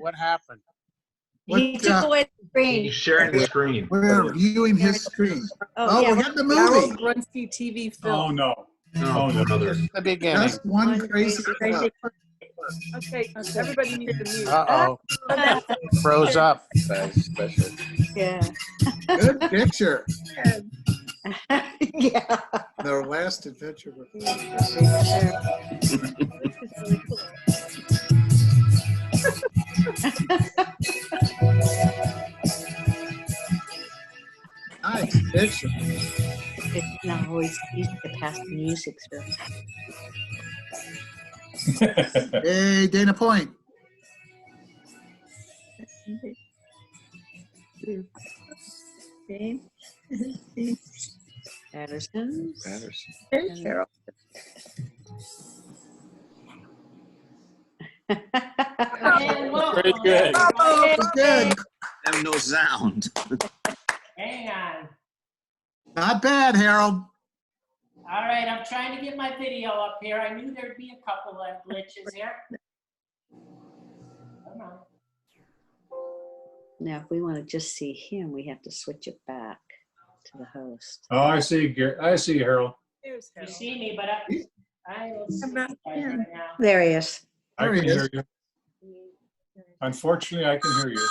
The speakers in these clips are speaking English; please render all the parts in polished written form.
What happened? He took away the screen. He's sharing the screen. We're viewing his screen. Oh, yeah, we got the Harold movie. Grunsky TV film. Oh, no. No, Oh, no. another. The beginning. Just one crazy. Okay, everybody needs to mute. Uh-oh. Froze up. Yeah. Good picture. Yeah. Their last adventure with. Nice picture. It's not always easy to pass the music through. Hey, Dana Point. Patterson. Hey, Carol. Very good. Oh, good. Have no sound. Hang on. Not bad, Harold. All right, I'm trying to get my video up here. I knew there'd be a couple of glitches here. Come on. Now, if we want to just see him, we have to switch it back to the host. Oh, I see, I see Harold. Here's You Harold. see me, but I will see you guys right now. There he is. I There can he is. hear you. Unfortunately, I can hear you.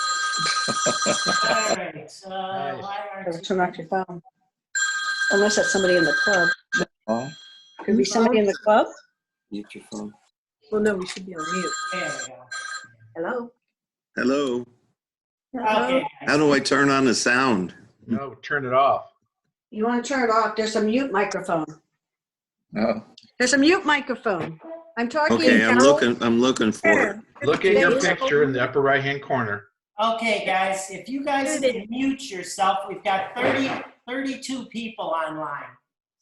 All right, why aren't Turn off your phone. Unless that's somebody in the club. Oh, Could be somebody in the club. mute your phone. Well, no, we should be on mute. There we go. Hello. Hello. Okay. How do I turn on the sound? No, turn it off. You want to turn it off? There's a mute microphone. Oh. There's a mute microphone. I'm talking. Okay, I'm Harold. looking for it. Look at your picture in the upper right-hand corner. Okay, guys, if you guys can mute yourself, we've got 32 people online.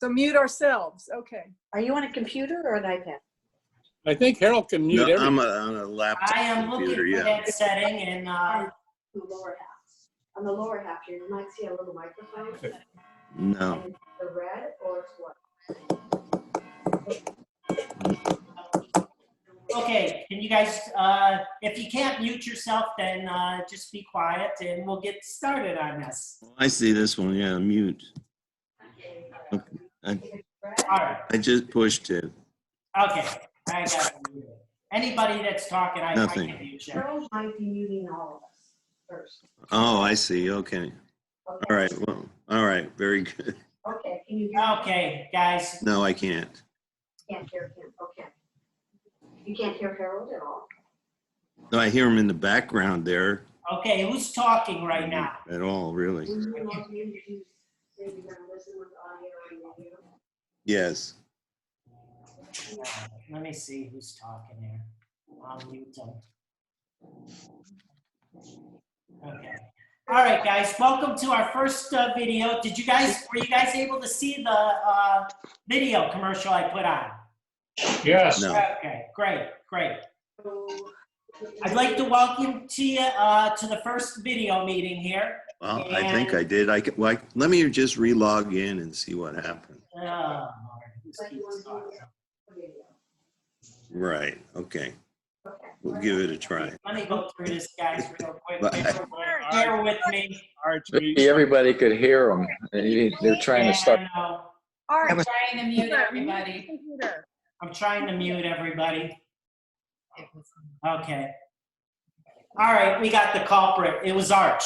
So mute ourselves. Okay. Are you on a computer or an iPad? I think Harold can mute No, everyone. I'm on a laptop I am looking computer, for yeah. that setting, and On the lower half. On the lower half here, you might see a little microphone. No. And the red or it's what? okay, can you guys, if you can't mute yourself, then just be quiet, and we'll get started on this. I see this one, yeah, mute. Okay. All right, I just pushed it. okay, I got it muted. Anybody that's talking, I Nothing. can mute you. Harold might be muting all of us first. Oh, I see, okay. All right, well, all right, very good. Okay, can you hear? Okay, guys, No, I can't. Can't hear him. Okay. You can't hear Harold at all? No, I hear him in the background there okay, who's talking right now? at all, really. When you want me to use, say you're gonna listen with audio and video. Yes. Let me see who's talking here. I'll mute them. Okay. All right, guys, welcome to our first video. Were you guys able to see the video commercial I put on? Yes. No. Okay, great. I'd like to welcome to you to the first video meeting here. Well, I think I did. Let me just re-log in and see what happened. Oh, Lord, who's keeps talking? Right, okay. We'll give it a try. Let me go through this, guys, real quick. Bye. Bear with me. Archie. Everybody could hear them. They're trying to start. Yeah, I know. All right. Trying to mute everybody. Computer. I'm trying to mute everybody. Okay. All right, we got the culprit. It was Arch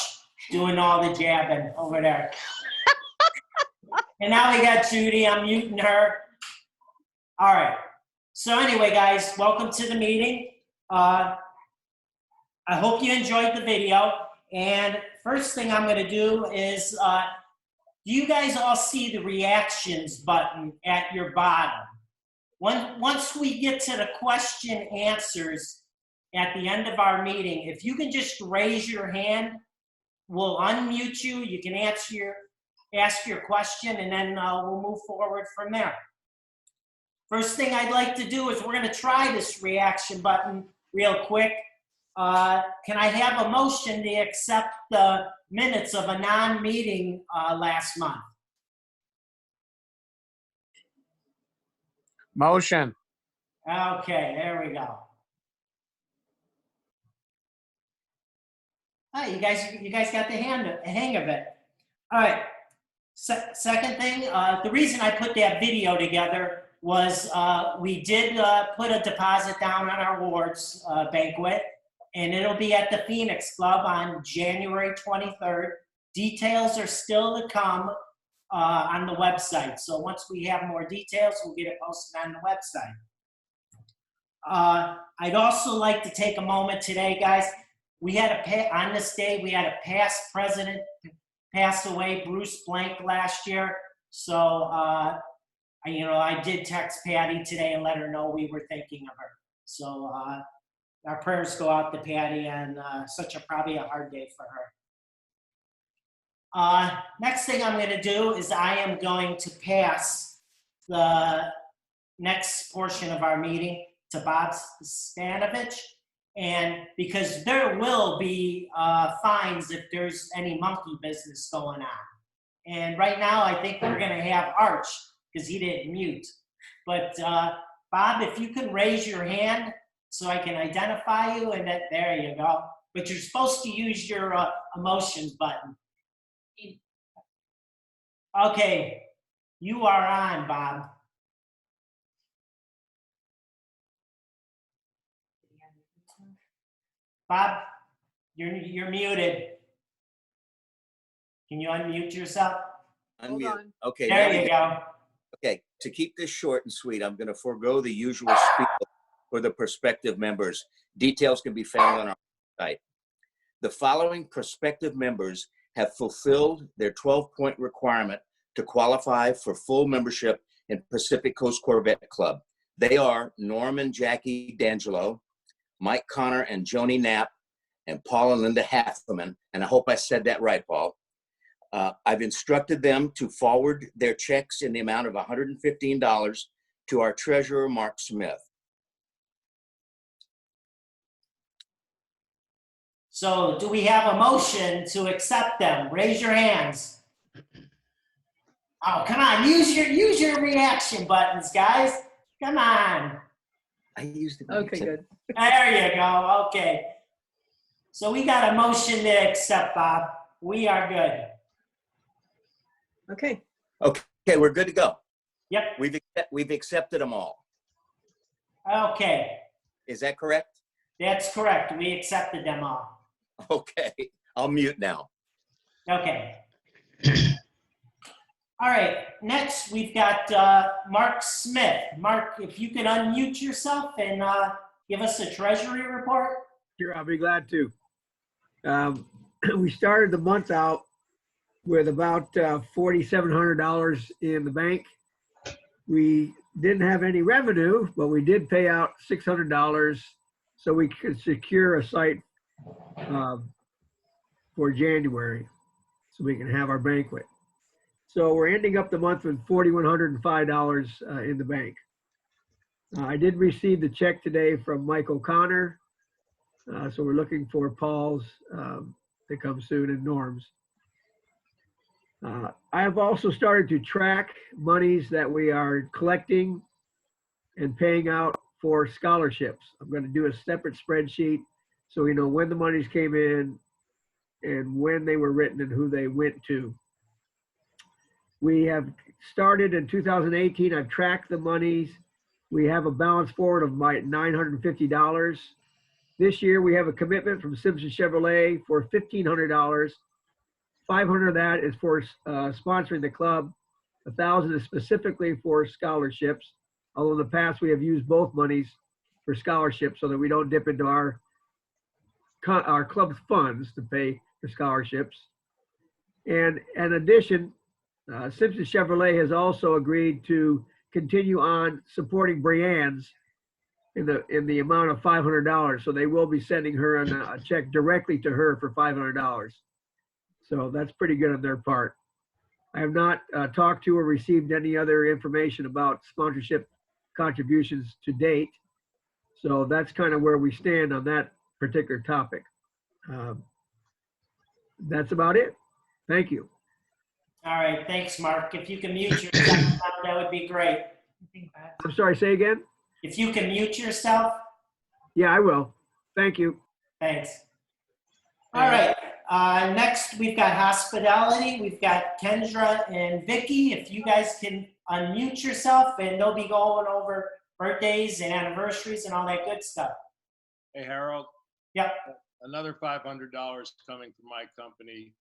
doing all the jabbing over there. And now we got Judy. I'm muting her. All right. So anyway, guys, welcome to the meeting. I hope you enjoyed the video. And first thing I'm going to do is, do you guys all see the reactions button at your bottom? Once we get to the question answers at the end of our meeting, if you can just raise your hand, we'll unmute you. You can ask your question, and then we'll move forward from there. First thing I'd like to do is we're going to try this reaction button real quick. Can I have a motion to accept the minutes of a non-meeting last month? Motion. Okay, there we go. Oh, you guys got the hang of it. All right. Second thing, the reason I put that video together was we did put a deposit down on our awards banquet, and it'll be at the Phoenix Club on January 23rd. Details are still to come on the website. So once we have more details, we'll get it posted on the website. I'd also like to take a moment today, guys. We had on this day, we had a past president pass away, Bruce Blank, last year. So, I did text Patty today and let her know we were thinking of her. So our prayers go out to Patty and probably a hard day for her. Next thing I'm gonna do is I am going to pass the next portion of our meeting to Bob Stanovich. And because there will be fines if there's any monkey business going on. And right now, I think we're gonna have Arch, because he didn't mute. But Bob, if you can raise your hand so I can identify you, and there you go. But you're supposed to use your emotions button. Okay, you are on, Bob. Bob, you're muted. Can you unmute yourself? Hold Unmute. on. Okay. There now you go. Okay, to keep this short and sweet, I'm going to forego the usual spiel for the prospective members. Details can be found on our site. The following prospective members have fulfilled their 12-point requirement to qualify for full membership in Pacific Coast Corvette Club. They are Norm and Jackie D'Angelo, Mike Connor and Joni Knapp, and Paul and Linda Halfman. And I hope I said that right, Paul. I've instructed them to forward their checks in the amount of $115 to our treasurer, Mark Smith. So do we have a motion to accept them? Raise your hands. Oh, come on, use your reaction buttons, guys. Come on. I used it. Okay, good. There you go, okay. So we got a motion to accept, Bob. We are good. Okay. Okay, we're good to go. Yep, We've accepted them all. okay. Is that correct? That's correct, we accepted them all. Okay, I'll mute now. Okay. All right, next we've got Mark Smith. Mark, if you could unmute yourself and give us a treasury report. Sure, I'll be glad to. We started the month out with about $4,700 in the bank. We didn't have any revenue, but we did pay out $600 so we could secure a site for January so we can have our banquet. So we're ending up the month with $4,105 in the bank. I did receive the check today from Mike O'Connor. So we're looking for Paul's to come soon and Norm's. I have also started to track monies that we are collecting and paying out for scholarships. I'm going to do a separate spreadsheet so we know when the monies came in and when they were written and who they went to. We have started in 2018. I've tracked the monies. We have a balance forward of $950. This year we have a commitment from Simpson Chevrolet for $1,500. 500 of that is for sponsoring the club. 1,000 is specifically for scholarships. Although in the past we have used both monies for scholarships so that we don't dip into our club's funds to pay for scholarships. And in addition, Simpson Chevrolet has also agreed to continue on supporting Brianne's in the amount of $500. So they will be sending her a check directly to her for $500. So that's pretty good on their part. I have not talked to or received any other information about sponsorship contributions to date. So that's kind of where we stand on that particular topic. That's about it. Thank you. All right, thanks, Mark. If you can mute yourself, that would be great. I'm sorry, say again? If you can mute yourself, Yeah, I will. Thank you. thanks. All right. Next, we've got hospitality. We've got Kendra and Vicky. If you guys can unmute yourself, and they'll be going over birthdays and anniversaries and all that good stuff. Hey, Harold. Yep. Another $500 coming from my company,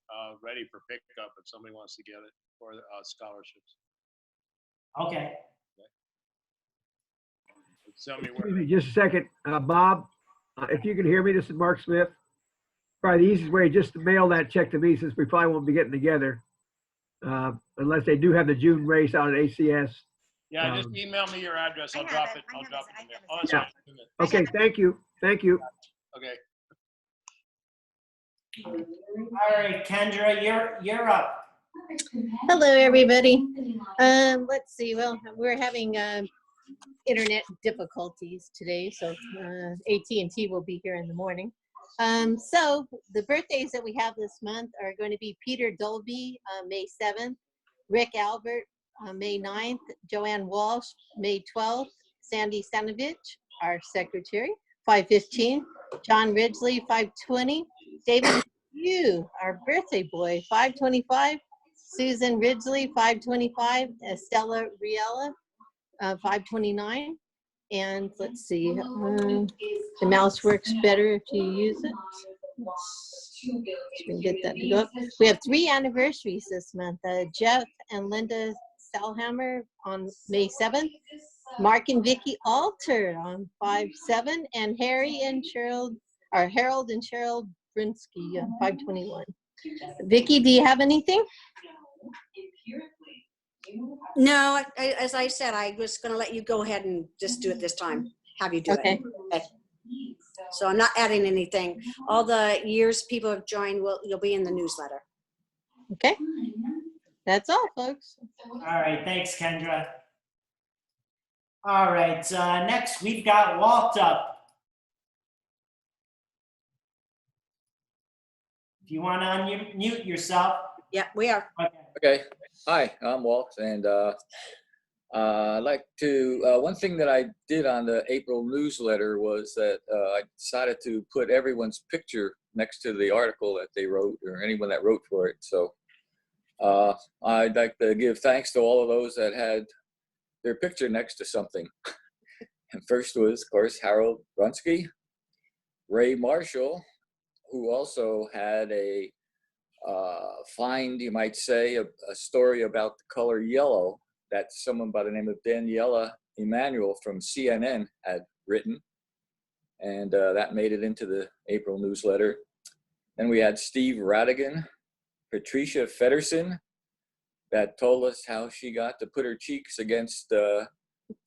ready for pickup if somebody wants to get it for scholarships. Okay. Tell me Excuse where. me just a second. Bob, if you can hear me, this is Mark Smith. Probably the easiest way just to mail that check to me, since we probably won't be getting together. Unless they do have the June race out at ACS. Yeah, just email me your address. I'll drop it. I'll drop it in there. Oh, that's Yeah. right. Okay, thank you. Thank you. Okay. All right, Kendra, you're up. Hello, everybody. Let's see. Well, we're having internet difficulties today, so AT&T will be here in the morning. So the birthdays that we have this month are going to be Peter Dolby, May 7th, Rick Albert, May 9th, Joanne Walsh, May 12th, Sandy Stanovich, our secretary, 5:15, John Ridgely, 5:20, David Yu, our birthday boy, 5:25, Susan Ridgely, 5:25, Estella Riella, 5:29, and let's see, the mouse works better if you use it. Let's see if we can get that to go up. We have 3 anniversaries this month. Jeff and Linda Salhammer on May 7th, Mark and Vicky Alter on 5/7, and Harry and Cheryl, or Harold and Cheryl Brinsky on 5/21. Vicky, do you have anything? No, as I said, I was going to let you go ahead and just do it this time. Have you do Okay. it. Okay. So I'm not adding anything. All the years people have joined, you'll be in the newsletter. Okay. That's all, folks. All right, thanks, Kendra. All right, next we've got Walt up. If you want to unmute yourself. Yeah, we are. Okay. Okay. Hi, I'm Walt, and I'd like to, one thing that I did on the April newsletter was that I decided to put everyone's picture next to the article that they wrote, or anyone that wrote for it. So I'd like to give thanks to all of those that had their picture next to something. And first was, of course, Harold Brunsky, Ray Marshall, who also had a find, you might say, a story about the color yellow that someone by the name of Daniela Emanuel from CNN had written. And that made it into the April newsletter. Then we had Steve Radigan, Patricia Fedderson, that told us how she got to put her cheeks against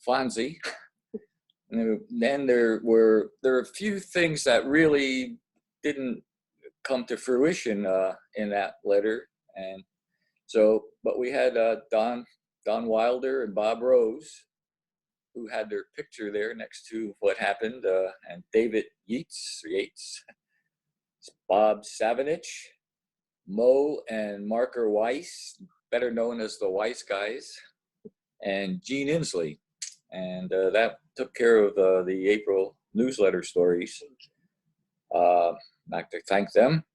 Fonzie. And then there were a few things that really didn't come to fruition in that letter. And so, but we had Don Wilder and Bob Rose, who had their picture there next to what happened, and David Yates, Bob Savanich, Mo and Marker Weiss, better known as the Weiss guys, and Gene Inslee. And that took care of the April newsletter stories. I'd like to thank them.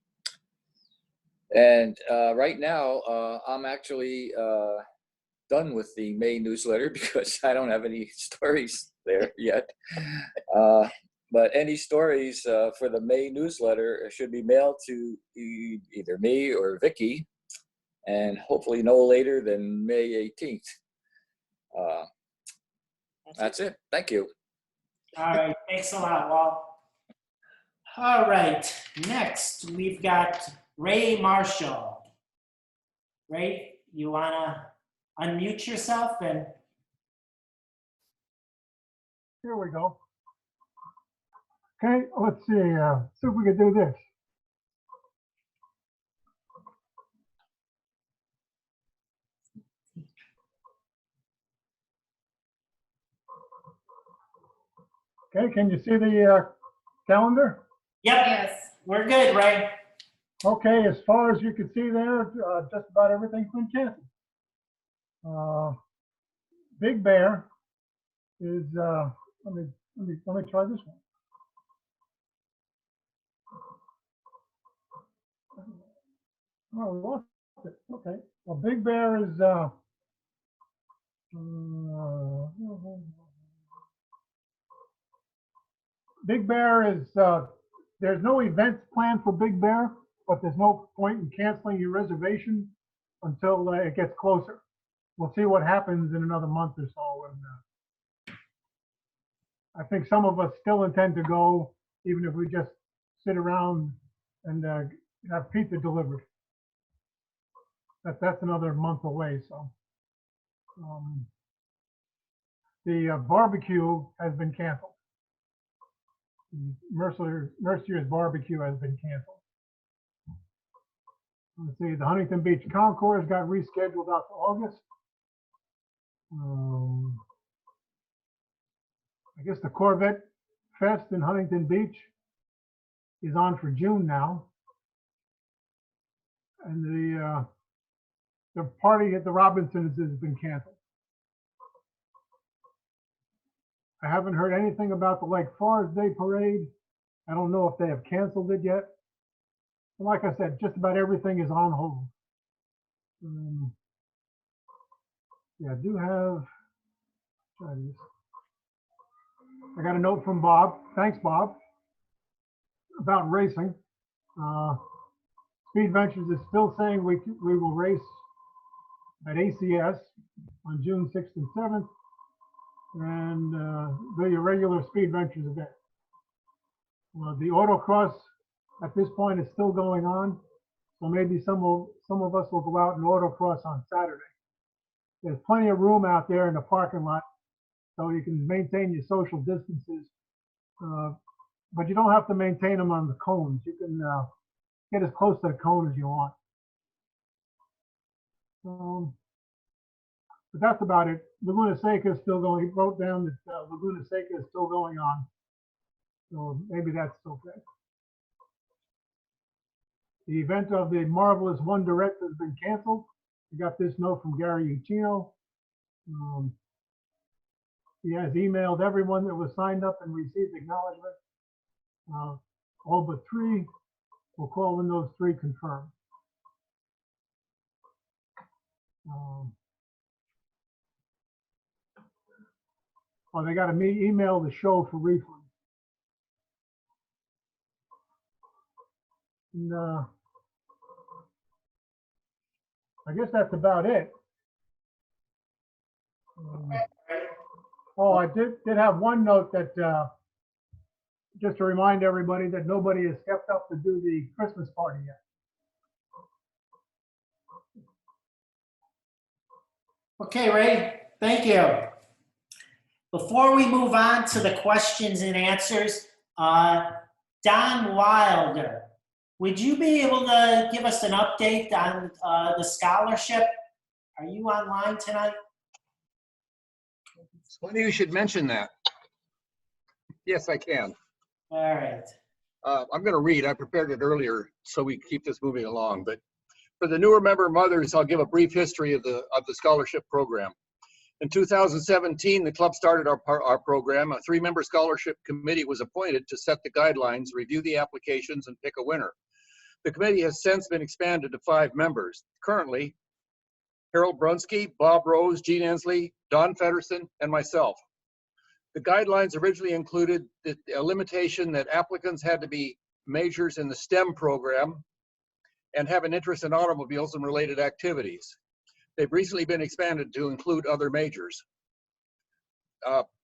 And right now, I'm actually done with the May newsletter because I don't have any stories there yet. But any stories for the May newsletter should be mailed to either me or Vicky, and hopefully no later than May 18th. That's it. Thank you. All right, thanks a lot, Walt. All right, next we've got Ray Marshall. Ray, you want to unmute yourself and Here we go. Okay, let's see if we can do this. Okay, can you see the calendar? Yep. Yes. We're good, Ray. Okay, as far as you can see there, just about everything's been canceled. Big Bear is, let me try this one. Oh, we lost it. Okay. Well, Big Bear is, Big Bear is, there's no events planned for Big Bear, but there's no point in canceling your reservation until it gets closer. We'll see what happens in another month or so. And I think some of us still intend to go, even if we just sit around and have pizza delivered. That's another month away. So the barbecue has been canceled. Mercier's barbecue has been canceled. Let's see, the Huntington Beach Concourse got rescheduled out to August. I guess the Corvette Fest in Huntington Beach is on for June now. And the party at the Robinsons has been canceled. I haven't heard anything about the Lake Forest Day Parade. I don't know if they have canceled it yet. And like I said, just about everything is on hold. Yeah, I do have, I got a note from Bob. Thanks, Bob, about racing. Speed Ventures is still saying we will race at ACS on June 6th and 7th, and the regular Speed Ventures event. The autocross at this point is still going on, so maybe some of us will go out and autocross on Saturday. There's plenty of room out there in the parking lot, so you can maintain your social distances, but you don't have to maintain them on the cones. You can get as close to the cone as you want. But that's about it. Laguna Seca is still going. He wrote down that Laguna Seca is still going on, so maybe that's okay. The event of the Marvelous One Direct has been canceled. We got this note from Gary Uccino. He has emailed everyone that was signed up and received acknowledgement. All but 3. We'll call when those 3 confirmed. Oh, they got to email the show for refund. And, I guess that's about it. Oh, I did have one note that just to remind everybody that nobody has stepped up to do the Christmas party yet. Okay, Ray, thank you. Before we move on to the questions and answers, Don Wilder, would you be able to give us an update on the scholarship? Are you online tonight? It's funny you should mention that. Yes, I can. All right. I'm going to read. I prepared it earlier so we keep this moving along. But for the newer member mothers, I'll give a brief history of the scholarship program. In 2017, the club started our program. A 3-member scholarship committee was appointed to set the guidelines, review the applications, and pick a winner. The committee has since been expanded to 5 members. Currently, Harold Brunsky, Bob Rose, Gene Ensley, Don Fedderson, and myself. The guidelines originally included a limitation that applicants had to be majors in the STEM program and have an interest in automobiles and related activities. They've recently been expanded to include other majors.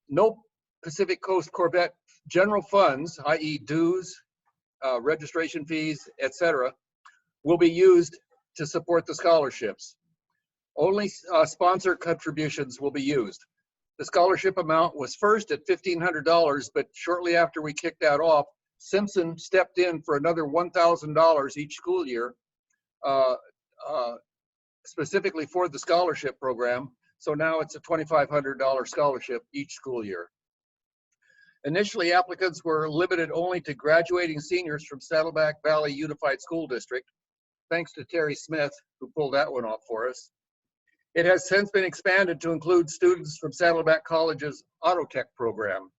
No Pacific Coast Corvette general funds, i.e. dues, registration fees, etc., will be used to support the scholarships. Only sponsor contributions will be used. The scholarship amount was first at $1,500, but shortly after we kicked that off, Simpson stepped in for another $1,000 each school year, specifically for the scholarship program. So now it's a $2,500 scholarship each school year. Initially, applicants were limited only to graduating seniors from Saddleback Valley Unified School District, thanks to Terry Smith, who pulled that one off for us. It has since been expanded to include students from Saddleback College's Auto Tech program.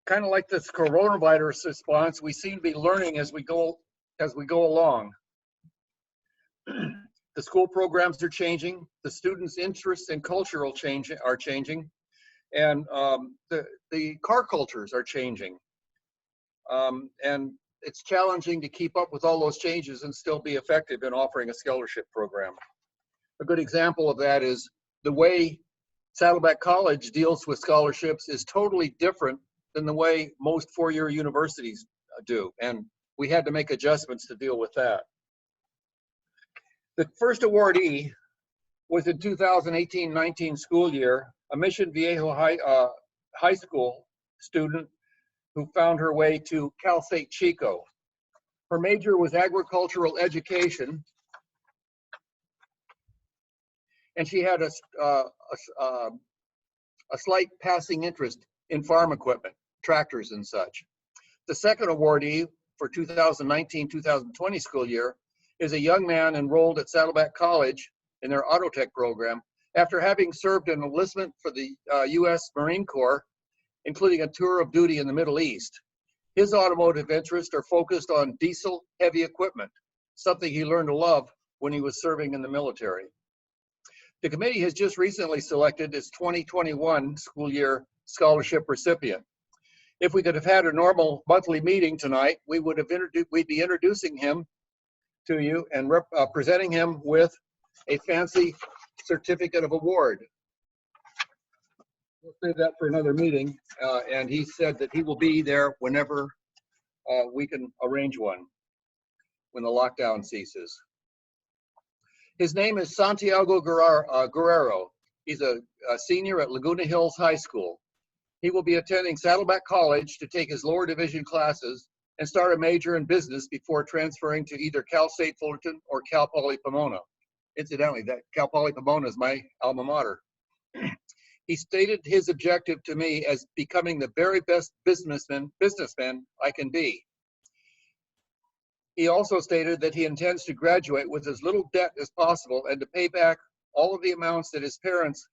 Kind of like this coronavirus response, we seem to be learning as we go along. The school programs are changing. The students' interests and cultural change are changing. And the car cultures are changing. And it's challenging to keep up with all those changes and still be effective in offering a scholarship program. A good example of that is the way Saddleback College deals with scholarships is totally different than the way most four-year universities do. And we had to make adjustments to deal with that. The first awardee was in 2018-19 school year, a Mission Viejo high school student who found her way to Cal State Chico. Her major was agricultural education, and she had a slight passing interest in farm equipment, tractors and such. The second awardee for 2019-2020 school year is a young man enrolled at Saddleback College in their auto tech program after having served an enlistment for the U.S. Marine Corps, including a tour of duty in the Middle East. His automotive interests are focused on diesel heavy equipment, something he learned to love when he was serving in the military. The committee has just recently selected its 2021 school year scholarship recipient. If we could have had a normal monthly meeting tonight, we'd be introducing him to you and presenting him with a fancy certificate of award. We'll save that for another meeting, and he said that he will be there whenever we can arrange one, when the lockdown ceases. His name is Santiago Guerrero. He's a senior at Laguna Hills High School. He will be attending Saddleback College to take his lower division classes and start a major in business before transferring to either Cal State Fullerton or Cal Poly Pomona. Incidentally, that Cal Poly Pomona is my alma mater. He stated his objective to me as becoming the very best businessman I can be. He also stated that he intends to graduate with as little debt as possible and to pay back all of the amounts that his parents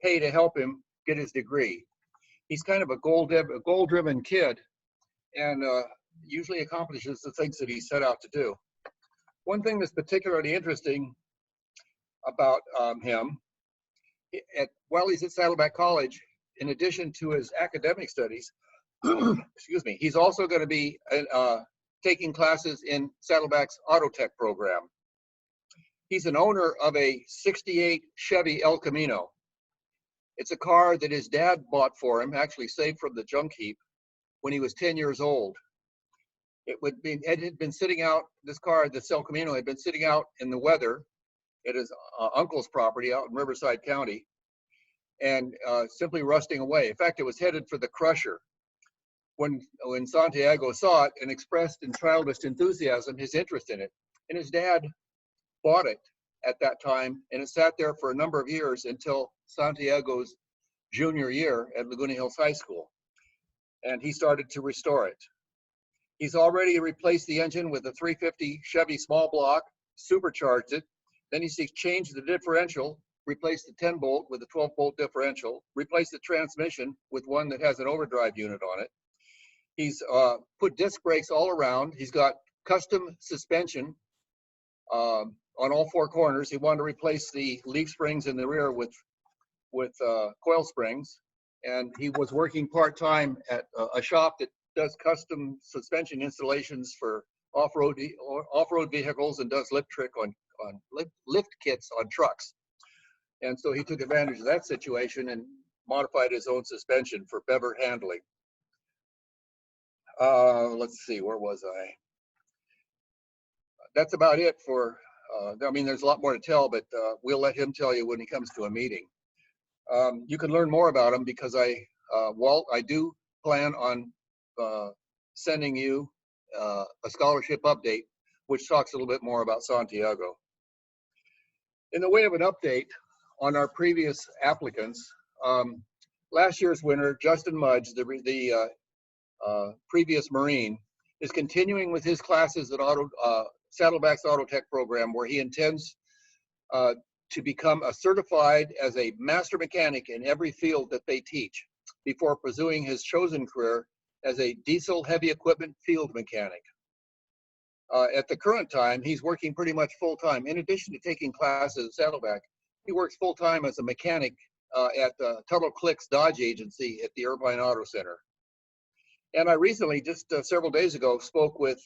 pay to help him get his degree. He's kind of a goal-driven kid and usually accomplishes the things that he set out to do. One thing that's particularly interesting about him, while he's at Saddleback College, in addition to his academic studies, excuse me, he's also going to be taking classes in Saddleback's Auto Tech program. He's an owner of a '68 Chevy El Camino. It's a car that his dad bought for him, actually saved from the junk heap, when he was 10 years old. It had been sitting out, this car, the El Camino, had been sitting out in the weather at his uncle's property out in Riverside County and simply rusting away. In fact, it was headed for the crusher. When Santiago saw it and expressed in childish enthusiasm his interest in it, and his dad bought it at that time, and it sat there for a number of years until Santiago's junior year at Laguna Hills High School, and he started to restore it. He's already replaced the engine with a 350 Chevy small block, supercharged it, then he's changed the differential, replaced the 10-bolt with a 12-bolt differential, replaced the transmission with one that has an overdrive unit on it. He's put disc brakes all around. He's got custom suspension on all four corners. He wanted to replace the leaf springs in the rear with coil springs. And he was working part-time at a shop that does custom suspension installations for off-road vehicles and does lift kits on trucks. And so he took advantage of that situation and modified his own suspension for better handling. Let's see, where was I? That's about it for, I mean, there's a lot more to tell, but we'll let him tell you when he comes to a meeting. You can learn more about him because Walt, I do plan on sending you a scholarship update, which talks a little bit more about Santiago. In the way of an update on our previous applicants, last year's winner, Justin Mudge, the previous Marine, is continuing with his classes at Saddleback's Auto Tech program, where he intends to become certified as a master mechanic in every field that they teach before pursuing his chosen career as a diesel heavy equipment field mechanic. At the current time, he's working pretty much full-time. In addition to taking classes at Saddleback, he works full-time as a mechanic at the Tuttle Clicks Dodge Agency at the Irvine Auto Center. And I recently, just several days ago, spoke with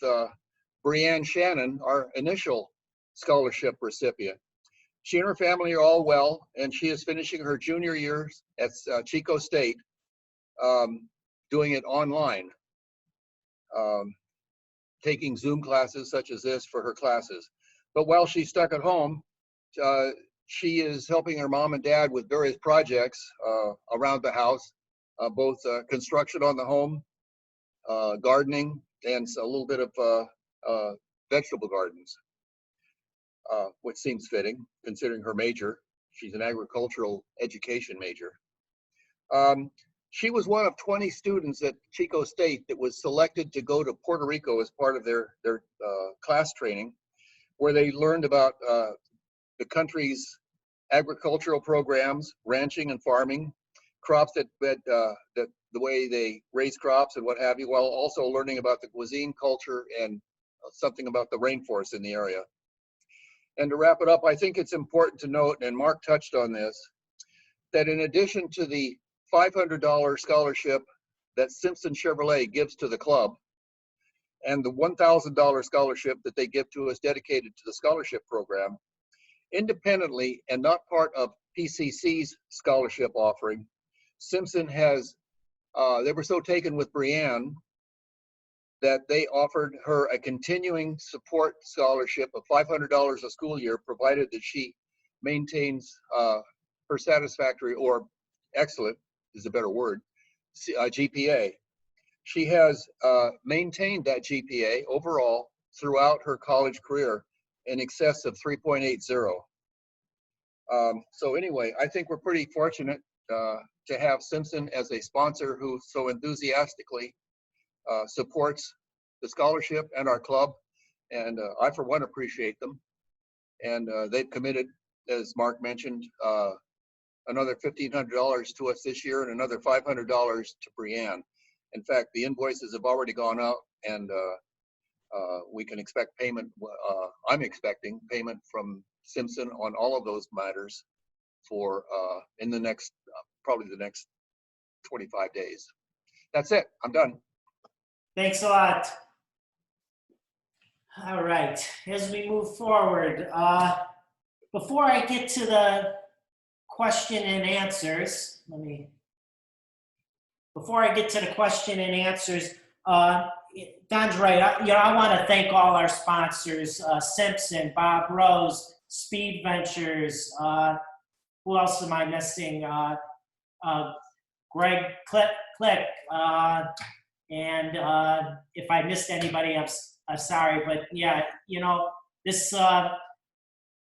Brianne Shannon, our initial scholarship recipient. She and her family are all well, and she is finishing her junior years at Chico State, doing it online, taking Zoom classes such as this for her classes. But while she's stuck at home, she is helping her mom and dad with various projects around the house, both construction on the home, gardening, and a little bit of vegetable gardens, which seems fitting considering her major. She's an agricultural education major. She was one of 20 students at Chico State that was selected to go to Puerto Rico as part of their class training, where they learned about the country's agricultural programs, ranching and farming, crops that the way they raise crops and what have you, while also learning about the cuisine, culture, and something about the rainforest in the area. And to wrap it up, I think it's important to note, and Mark touched on this, that in addition to the $500 scholarship that Simpson Chevrolet gives to the club, and the $1,000 scholarship that they give to us dedicated to the scholarship program, independently and not part of PCC's scholarship offering, Simpson has, they were so taken with Brianne that they offered her a continuing support scholarship of $500 a school year, provided that she maintains her satisfactory, or excellent is a better word, GPA. She has maintained that GPA overall throughout her college career in excess of 3.80. So anyway, I think we're pretty fortunate to have Simpson as a sponsor who so enthusiastically supports the scholarship and our club. And I, for one, appreciate them. And they've committed, as Mark mentioned, another $1,500 to us this year and another $500 to Brianne. In fact, the invoices have already gone out, and we can expect payment. I'm expecting payment from Simpson on all of those matters for in the next, probably the next 25 days. That's it. I'm done. Thanks a lot. All right, as we move forward, before I get to the question and answers, before I get to the question and answers, Don's right. I want to thank all our sponsors, Simpson, Bob Rose, Speed Ventures, who else am I missing? Greg Click, and if I missed anybody, I'm sorry, but yeah, this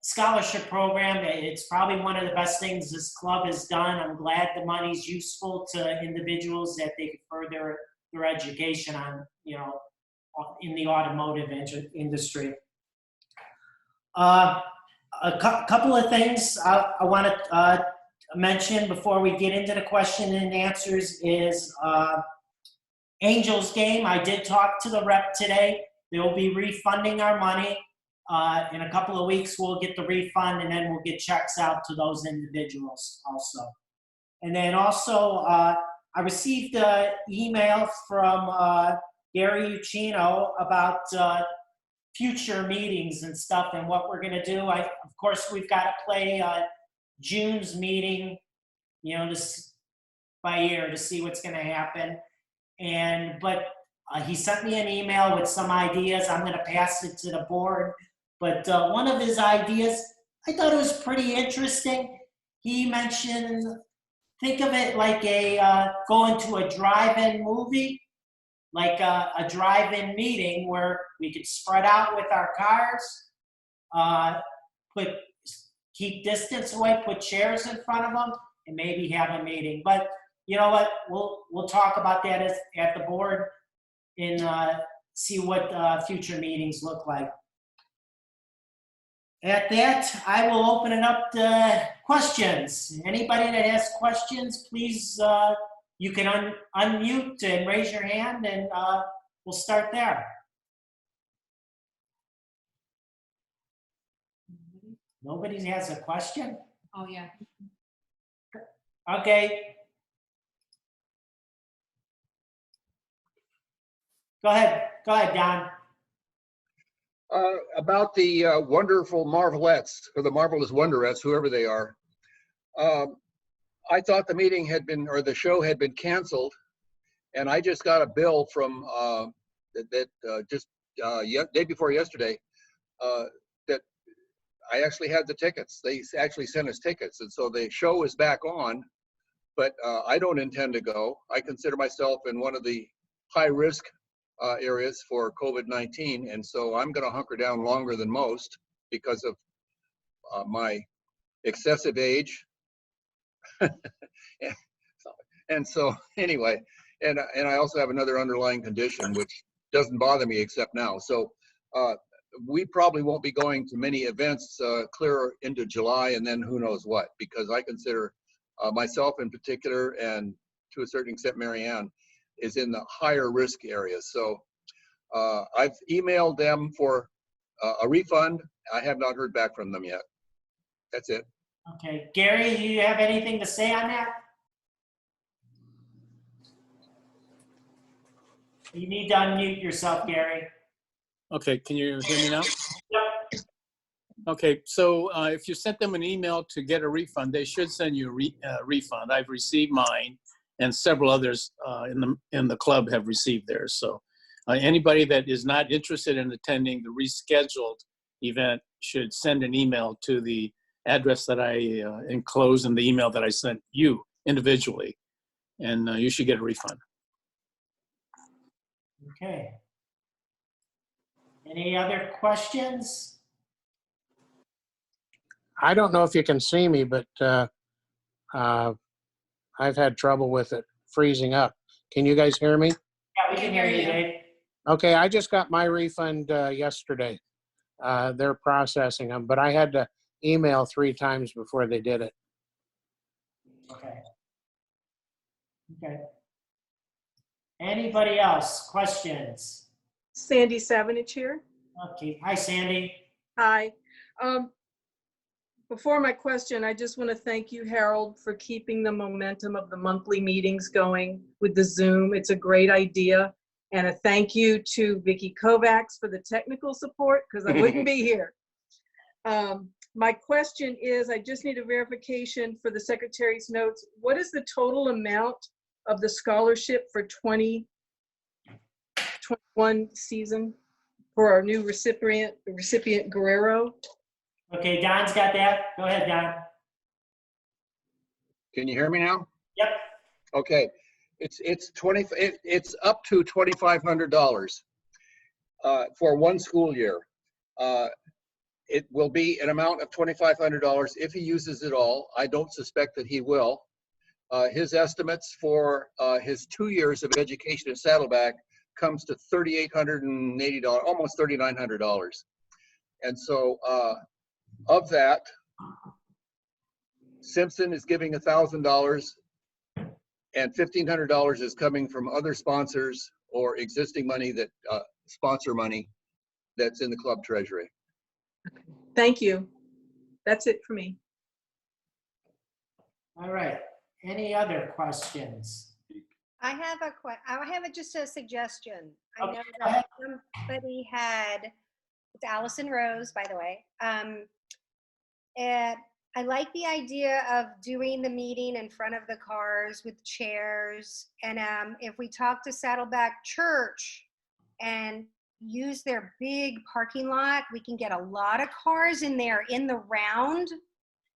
scholarship program, it's probably one of the best things this club has done. I'm glad the money's useful to individuals that they can further their education on, in the automotive industry. A couple of things I want to mention before we get into the question and answers is Angels game. I did talk to the rep today. They'll be refunding our money. In a couple of weeks, we'll get the refund, and then we'll get checks out to those individuals also. And then also, I received an email from Gary Uccino about future meetings and stuff and what we're going to do. Of course, we've got to play June's meeting, this by ear to see what's going to happen. But he sent me an email with some ideas. I'm going to pass it to the board. But one of his ideas, I thought it was pretty interesting. He mentioned, think of it like going to a drive-in movie, like a drive-in meeting where we could spread out with our cars, keep distance away, put chairs in front of them, and maybe have a meeting. But you know what? We'll talk about that at the board and see what future meetings look like. At that, I will open it up to questions. Anybody that has questions, please, you can unmute and raise your hand, and we'll start there. Nobody has a question? Oh, yeah. Okay. Go ahead, Don. About the wonderful Marvelettes, or the Marvelous Wonderettes, whoever they are. I thought the meeting had been, or the show had been canceled, and I just got a bill from day before yesterday that I actually had the tickets. They actually sent us tickets, and so the show is back on, but I don't intend to go. I consider myself in one of the high-risk areas for COVID-19, and so I'm going to hunker down longer than most because of my excessive age. And so anyway, and I also have another underlying condition which doesn't bother me except now. So we probably won't be going to many events clear into July, and then who knows what, because I consider myself in particular, and to a certain extent Marianne, is in the higher risk areas. So I've emailed them for a refund. I have not heard back from them yet. That's it. Okay, Gary, do you have anything to say on that? You need to unmute yourself, Gary. Okay, can you hear me now? Yep. Okay, so if you sent them an email to get a refund, they should send you a refund. I've received mine, and several others in the club have received theirs. So anybody that is not interested in attending the rescheduled event should send an email to the address that I enclosed in the email that I sent you individually, and you should get a refund. Okay. Any other questions? I don't know if you can see me, but I've had trouble with it freezing up. Can you guys hear me? Yeah, we can hear you, Dave. Okay, I just got my refund yesterday. They're processing them, but I had to email 3 times before they did it. Okay. Okay. Anybody else? Questions? Sandy Savinich here. Okay. Hi, Sandy. Hi. Before my question, I just want to thank you, Harold, for keeping the momentum of the monthly meetings going with the Zoom. It's a great idea. And a thank you to Vicky Kovacs for the technical support, because I wouldn't be here. My question is, I just need a verification for the secretary's notes. What is the total amount of the scholarship for 2021 season for our new recipient Guerrero? Okay, Don's got that. Go ahead, Don. Can you hear me now? Yep. Okay, it's up to $2,500 for one school year. It will be an amount of $2,500 if he uses it all. I don't suspect that he will. His estimates for his 2 years of education at Saddleback comes to $3,880, almost $3,900. And so of that, Simpson is giving $1,000, and $1,500 is coming from other sponsors or existing money that sponsor money that's in the club treasury. Thank you. That's it for me. All right. Any other questions? I have just a suggestion. I Okay, know go ahead. that somebody had, it's Allison Rose, by the way. And I like the idea of doing the meeting in front of the cars with chairs. And if we talk to Saddleback Church and use their big parking lot, we can get a lot of cars in there in the round,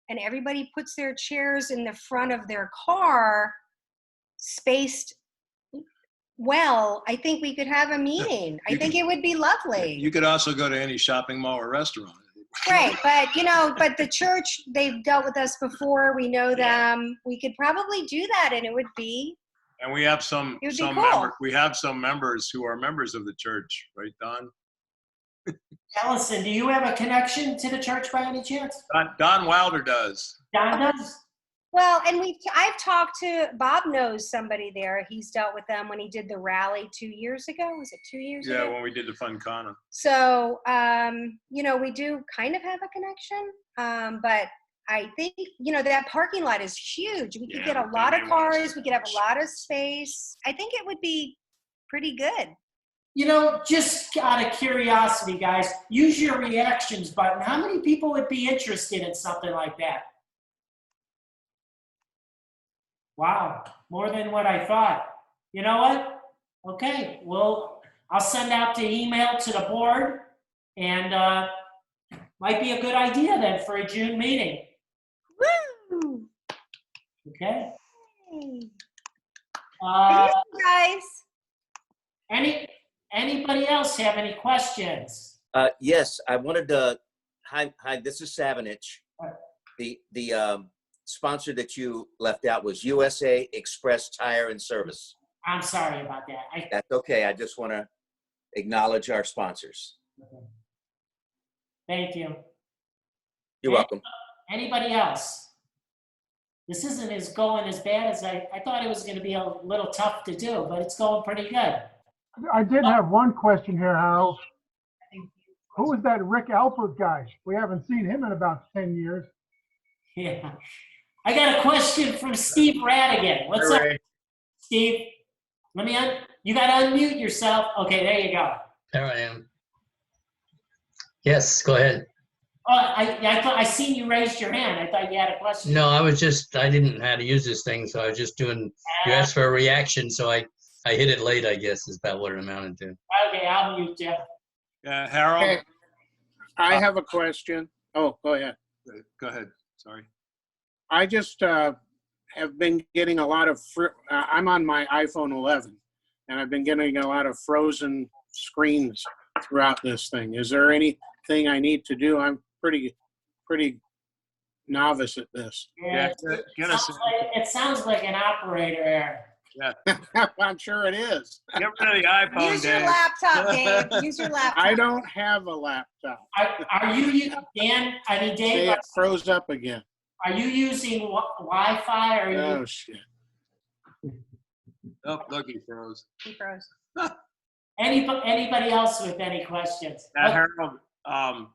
and everybody puts their chairs in the front of their car, spaced well. I think we could have a meeting. I think it would be lovely. You could also go to any shopping mall or restaurant. Right, but but the church, they've dealt with us before. We know them. We could probably do that, and it would be. And we have some It would be cool. we have some members who are members of the church, right, Don? Allison, do you have a connection to the church by any chance? Don Wilder does. Don does? Well, and I've talked to, Bob knows somebody there. He's dealt with them when he did the rally 2 years ago. Was it 2 years ago? Yeah, when we did the Funcana. So, we do kind of have a connection. But I think, that parking lot is huge. We could get a lot of cars. We could have a lot of space. I think it would be pretty good. Just out of curiosity, guys, use your reactions button. How many people would be interested in something like that? Wow, more than what I thought. You know what? Okay, well, I'll send out the email to the board, and might be a good idea then for a June meeting. Woo! Okay. Guys. Anybody else have any questions? Yes, I wanted to, hi, this is Savinich. The sponsor that you left out was USA Express Tire and Service. I'm sorry about that. That's okay. I just want to acknowledge our sponsors. Thank you. You're welcome. Anybody else? This isn't going as bad as I thought it was going to be a little tough to do, but it's going pretty good. I did have one question here, Harold. Who is that Rick Alpert guy? We haven't seen him in about 10 years. Yeah. I got a question from Steve Radigan. What's up, Steve? You got to unmute yourself. Okay, there you go. There I am. Yes, go ahead. Oh, I seen you raised your hand. I thought you had a question. No, I didn't know how to use this thing, so I was just doing, you asked for a reaction, so I hit it late, I guess, is about what it amounted to. Okay, I'll mute you. Harold? Okay. I have a question. Oh, go ahead. Go ahead. Sorry. I just have been getting a lot of, I'm on my iPhone 11, and I've been getting a lot of frozen screens throughout this thing. Is there anything I need to do? I'm pretty novice at this. Yeah, it sounds like an operator error. Yeah. I'm sure it is. Get rid of the iPhone, Use your laptop, Dave. Use your laptop. I don't have a laptop. Are you, Dan? I mean, Dave. It froze up again. Are you using Wi-Fi or? Oh shit! Oh, look, he froze. He froze. Anybody else with any questions? Harold, I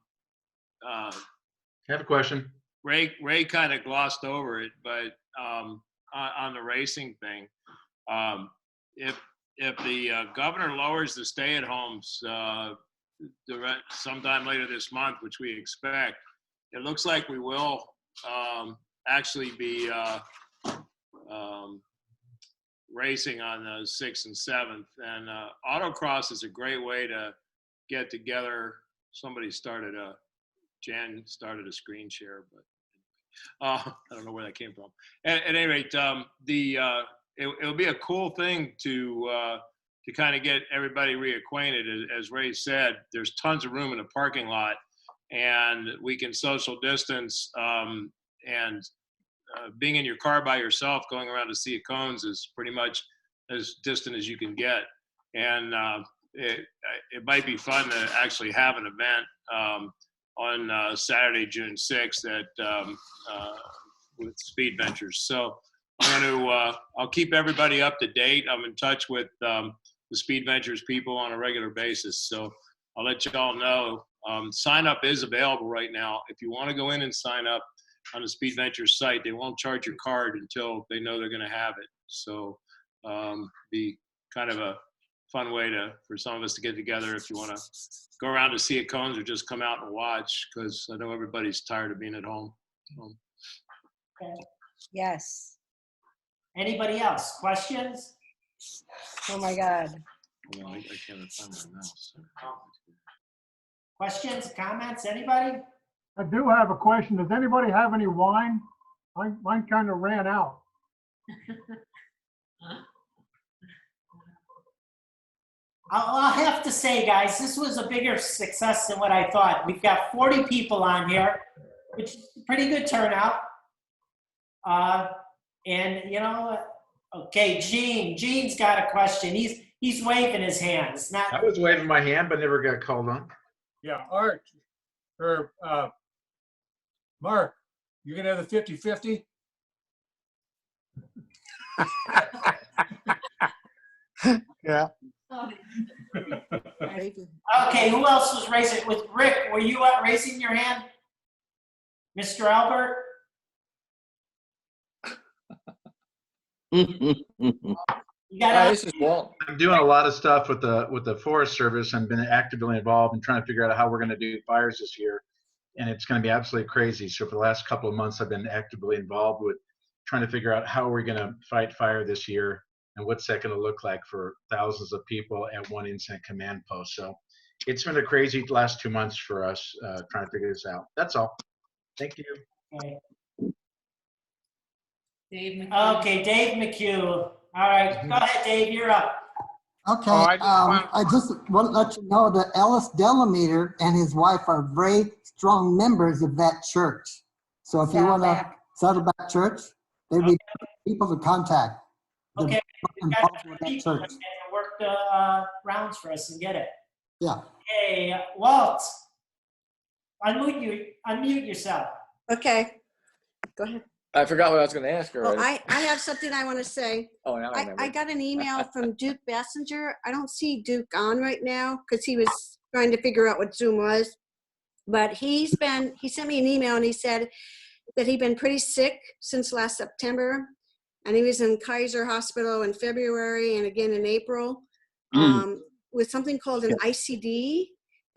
have a question. Ray kind of glossed over it, but on the racing thing, if the governor lowers the stay-at-homes sometime later this month, which we expect, it looks like we will actually be racing on the 6th and 7th. And autocross is a great way to get together. Jan started a screen share, but I don't know where that came from. At any rate, it'll be a cool thing to kind of get everybody reacquainted. As Ray said, there's tons of room in the parking lot, and we can social distance. And being in your car by yourself, going around to see a cones is pretty much as distant as you can get. And it might be fun to actually have an event on Saturday, June 6th with Speed Ventures. So I'll keep everybody up to date. I'm in touch with the Speed Ventures people on a regular basis. So I'll let you all know. Sign up is available right now. If you want to go in and sign up on the Speed Ventures site, they won't charge your card until they know they're going to have it. So be kind of a fun way for some of us to get together if you want to go around to see a cones or just come out and watch, because I know everybody's tired of being at home. Okay. Yes. Anybody else? Questions? Oh my God. Well, I can't find my mouse. Questions, comments, anybody? I do have a question. Does anybody have any wine? Mine kind of ran out. I'll have to say, guys, this was a bigger success than what I thought. We've got 40 people on here, which is a pretty good turnout. And okay, Gene's got a question. He's waving his hand. It's not. I was waving my hand, but never got called on. Yeah, Art, or Mark, you're gonna have the 50-50? Yeah. Okay, who else was raising? With Rick, were you raising your hand? Mr. Albert? You got This is Walt. I'm doing a lot of stuff with the Forest Service. I've been actively involved in trying to figure out how we're going to do fires this year, and it's going to be absolutely crazy. So for the last couple of months, I've been actively involved with trying to figure out how we're going to fight fire this year and what's that going to look like for thousands of people at one incident command post. So it's been a crazy last 2 months for us trying to figure this out. That's all. Thank you. Okay. Dave McHugh. Okay, Dave McHugh. All right, go ahead, Dave, you're up. Okay, Oh, I just want to let you know that Ellis Delameter and his wife are very strong members of that church. So if you want to Saddleback Church, they'd be people to contact. They're Okay, involved with that church. and work the rounds for us and get it. Yeah. Okay, Walt, unmute yourself. Okay, go ahead. I forgot what I was going to ask her. Oh, I have something I want to say. Oh, now I I remember. got an email from Duke Bessinger. I don't see Duke on right now because he was trying to figure out what Zoom was. But he sent me an email and he said that he'd been pretty sick since last September. And he was in Kaiser Hospital in February and again in April with something called an ICD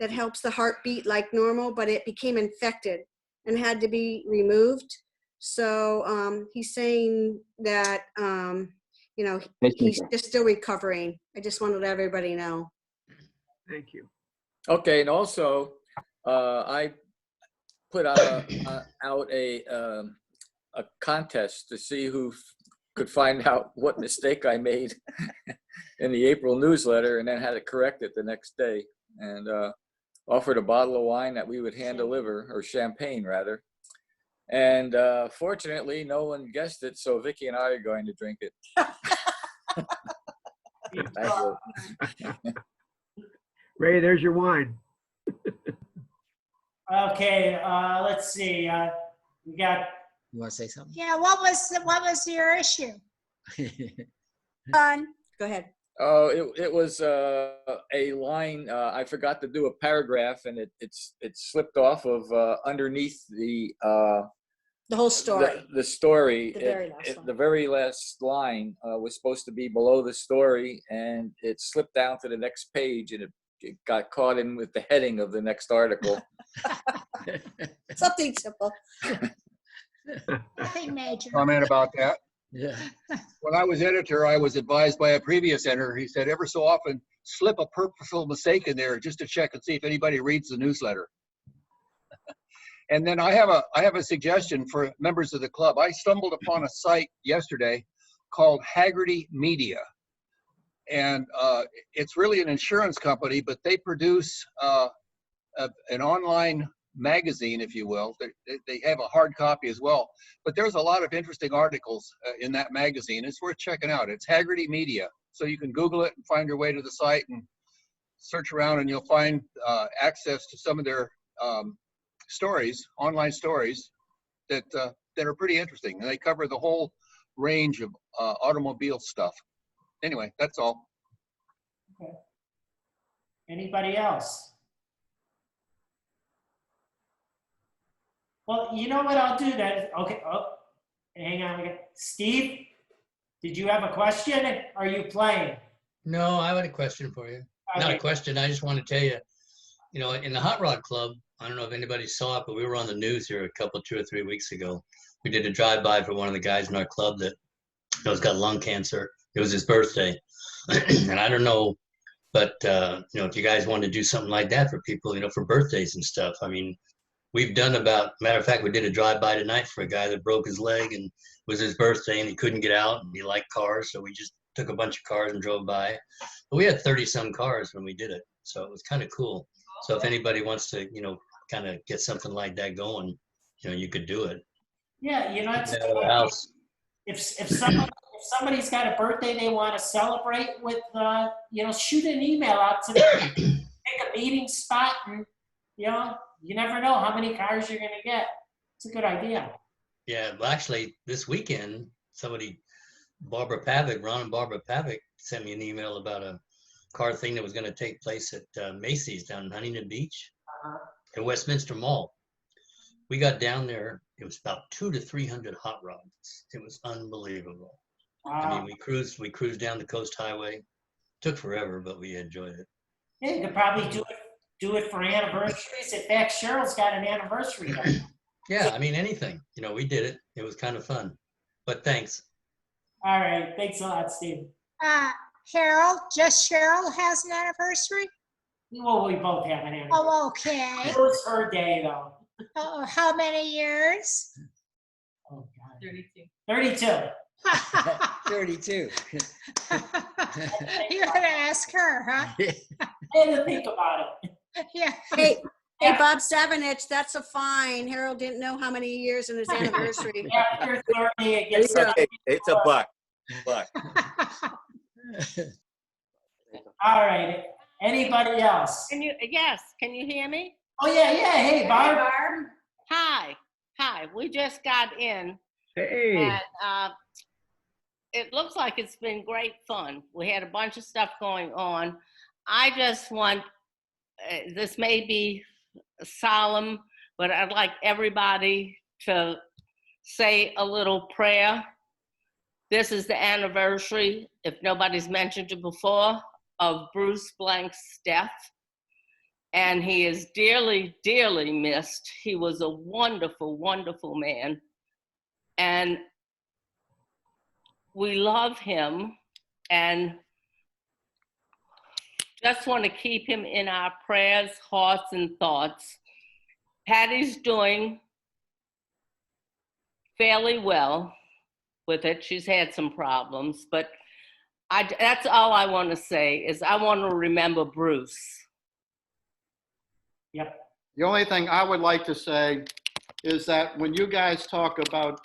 that helps the heart beat like normal, but it became infected and had to be removed. So he's saying that, you know, he's just still recovering. I just wanted to let everybody know. Thank you. Okay, and also, I put out a contest to see who could find out what mistake I made in the April newsletter, and then had it corrected the next day, and offered a bottle of wine that we would hand deliver, or champagne rather. And fortunately, no one guessed it, so Vicky and I are going to drink it. Thank you. Ray, there's your wine. Okay, let's see. We got. You want to say something? Yeah, what was your issue? Go ahead. Oh, it was a line. I forgot to do a paragraph, and it slipped off of underneath the whole story. The story. The very last one. The very last line was supposed to be below the story, and it slipped down to the next page, and it got caught in with the heading of the next article. Something simple. Nothing major. Comment about that. Yeah. When I was editor, I was advised by a previous editor. He said, ever so often, slip a purposeful mistake in there just to check and see if anybody reads the newsletter. And then I have a suggestion for members of the club. I stumbled upon a site yesterday called Haggerty Media. And it's really an insurance company, but they produce an online magazine, if you will. They have a hard copy as well. But there's a lot of interesting articles in that magazine. It's worth checking out. It's Haggerty Media. So you can Google it and find your way to the site and search around, and you'll find access to some of their stories, online stories that are pretty interesting. And they cover the whole range of automobile stuff. Anyway, that's all. Okay. Anybody else? Well, you know what I'll do then. Okay. Oh, hang on. Steve, did you have a question? Are you playing? No, I had a question for you. Okay. Not a question. I just want to tell you, you know, in the Hot Rod Club, I don't know if anybody saw it, but we were on the news here a couple, 2 or 3 weeks ago. We did a drive-by for one of the guys in our club that has got lung cancer. It was his birthday. And I don't know, but, you know, if you guys want to do something like that for people, you know, for birthdays and stuff, I mean, we've done matter of fact, we did a drive-by tonight for a guy that broke his leg and it was his birthday and he couldn't get out and he liked cars. So we just took a bunch of cars and drove by. But we had 30-some cars when we did it. So it was kind of cool. So if anybody wants to, you know, kind of get something like that going, you know, you could do it. Yeah, you know, it's, House. if somebody's got a birthday they want to celebrate with, you know, shoot an email out to them, pick a meeting spot, and, you know, you never know how many cars you're going to get. It's a good idea. Yeah, well, actually, this weekend, somebody Barbara Pavick, Ron and Barbara Pavick sent me an email about a car thing that was going to take place at Macy's down in Huntington Beach at Westminster Mall. We got down there, it was about 200 to 300 hot rods. It was unbelievable. I mean, we cruised down the Coast Highway. Took forever, but we enjoyed it. Yeah, you could probably do it for anniversaries. In fact, Cheryl's got an anniversary. Yeah, I mean, anything. You know, we did it. It was kind of fun. But thanks. All right. Thanks a lot, Steve. Harold, just Cheryl has an anniversary? Well, we both have an anniversary. Oh, okay. It was her day, though. Oh, how many years? Oh, God. 32. 32. 32. You're gonna ask her, huh? I had to think about it. Yeah. Hey, Bob Savanich, that's a fine. Harold didn't know how many years in his anniversary. After 30, it gets Okay, it's a buck. All right. Anybody else? Yes, can you hear me? Oh, yeah. Hey, Barb. Hi. We just got in. Hey. And it looks like it's been great fun. We had a bunch of stuff going on. I just want, this may be solemn, but I'd like everybody to say a little prayer. This is the anniversary, if nobody's mentioned it before, of Bruce Blank's death. And he is dearly, dearly missed. He was a wonderful, wonderful man. And we love him and just want to keep him in our prayers, hearts, and thoughts. Patty's doing fairly well with it. She's had some problems, but that's all I want to say is I want to remember Bruce. Yep. The only thing I would like to say is that when you guys talk about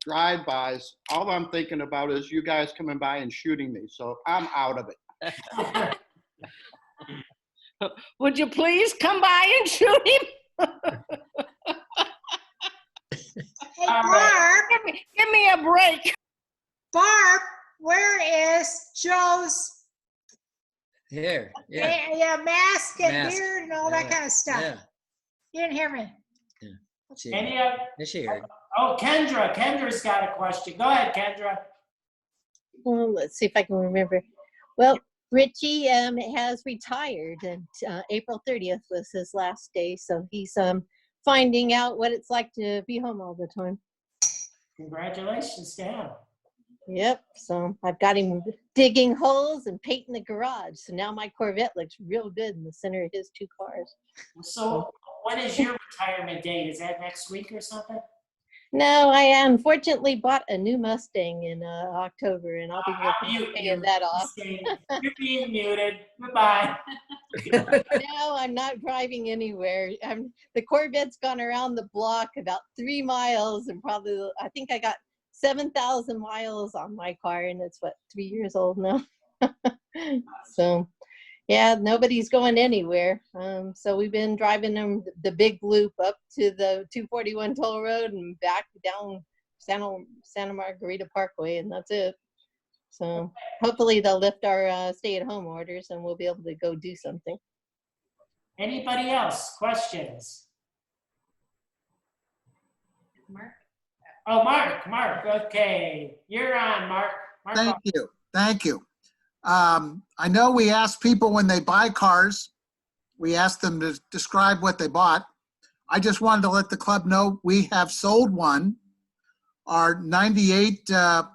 drive-bys, all I'm thinking about is you guys coming by and shooting me. So I'm out of it. Would you please come by and shoot him? Hey, Barb. Give me a break. Barb, where is Joe's Here, yeah. mask and Mask. beard and all that Yeah, kind of stuff? yeah. You didn't hear me. Any other? Yeah, she heard. Oh, Kendra. Kendra's got a question. Go ahead, Kendra. Well, let's see if I can remember. Well, Richie has retired, and April 30th was his last day, so he's finding out what it's like to be home all the time. Congratulations to him. Yep, so I've got him digging holes and painting the garage, so now my Corvette looks real good in the center of his two cars. So when is your retirement date? Is that next week or something? No, I unfortunately bought a new Mustang in October, and I'll be paying that off. You're being muted. Goodbye. No, I'm not driving anywhere. The Corvette's gone around the block about 3 miles, and probably, I think I got 7,000 miles on my car, and it's, what, 3 years old now? So, yeah, nobody's going anywhere. So we've been driving them the big loop up to the 241 toll road and back down Santa Margarita Parkway, and that's it. So hopefully they'll lift our stay-at-home orders and we'll be able to go do something. Anybody else? Questions? Mark? Oh, Mark. Okay. You're on, Mark. Thank you. I know we ask people when they buy cars, we ask them to describe what they bought. I just wanted to let the club know we have sold one. Our 98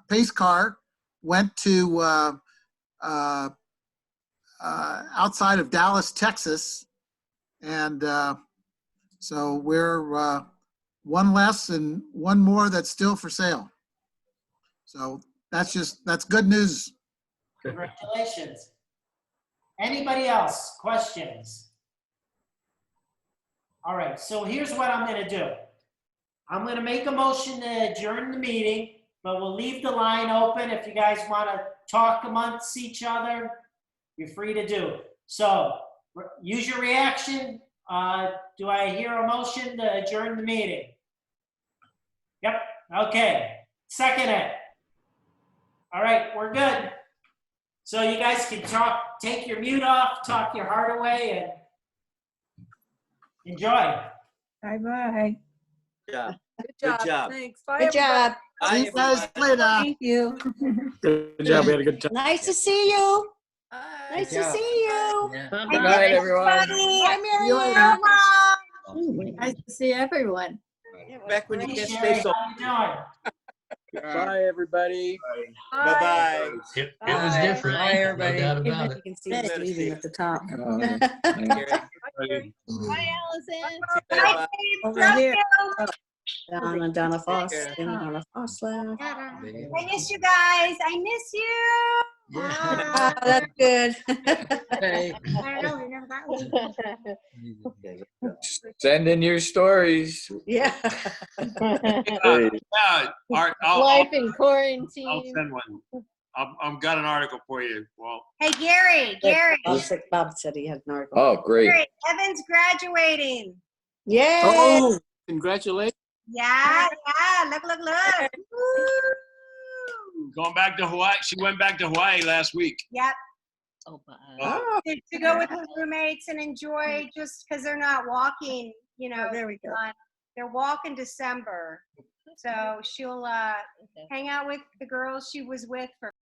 pace car went to outside of Dallas, Texas. And so we're one less and one more that's still for sale. So that's good news. Congratulations. Anybody else? Questions? All right, so here's what I'm going to do. I'm going to make a motion to adjourn the meeting, but we'll leave the line open. If you guys want to talk amongst each other, you're free to do it. So use your reaction. Do I hear a motion to adjourn the meeting? Yep. Okay. Second it. All right, we're good. So you guys can talk, take your mute off, talk your heart away, and enjoy. Bye-bye. Good Good job. Thanks. Bye, Good job. Bye, See you guys everybody. later. Thank you. Good job. We had a good time. Nice to see you. Nice to job. see you. Good night, everyone. Bye, See you Mary later. Nice to see everyone. Back when you Hey, can't Sherry, stay so. how you doing? Bye, everybody. Bye-bye. It was different. Bye, everybody. No doubt about You it. can see us leaving at the top. Bye, Allison. Bye. Over here. Donna Foss. Donna Foss left. I miss you guys. I miss you. Oh, that's good. Hey. I don't know. We never got one. Send in your stories. Yeah. Hey. Yeah, Life in I'll quarantine. send one. I've got an article for you. Well, Hey, Gary. Bob said he had an article. Oh, great. Gary, Evan's graduating. Yay. Oh, congratulations. Yeah. Look. Woo. going back to Hawaii. She went back to Hawaii last week. Yep. Oh, bye. To go with her roommates and enjoy, just because they're not walking, there we go. they're walking December. So she'll hang out with the girls she was with for